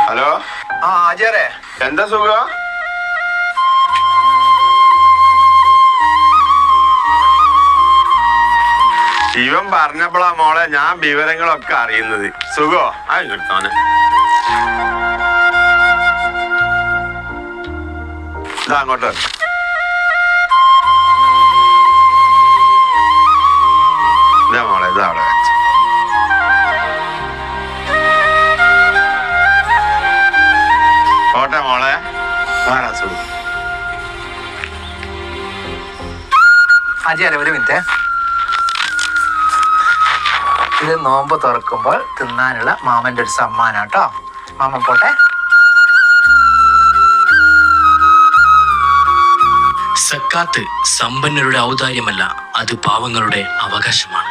Hello. ആചാരേ, എന്താ സുഖം? ഇവൻ പറഞ്ഞപ്പോഴാ മോളെ ഞാൻ വിവരങ്ങളൊക്കെ അറിയുന്നത്. സുഖോ? അത് കിട്ടോനെ. ഇതാ അങ്ങോട്ട്. ഇതാ മോളെ, ഇതാ അവിടെ വെച്ചു. കോട്ടെ മോളെ, ആരാ സുഖം? ആചാര്യ ഒരു മിനിറ്റ്. ഇത് നോമ്പ് തുറക്കുമ്പോൾ തിന്നാനുള്ള മാമന്റെ ഒരു സമ്മാനം കേട്ടോ. മാമൻ പോട്ടെ. സക്കാത്ത് സമ്പന്നരുടെ ഔദാര്യമല്ല, അത് പാവങ്ങളുടെ അവകാശമാണ്.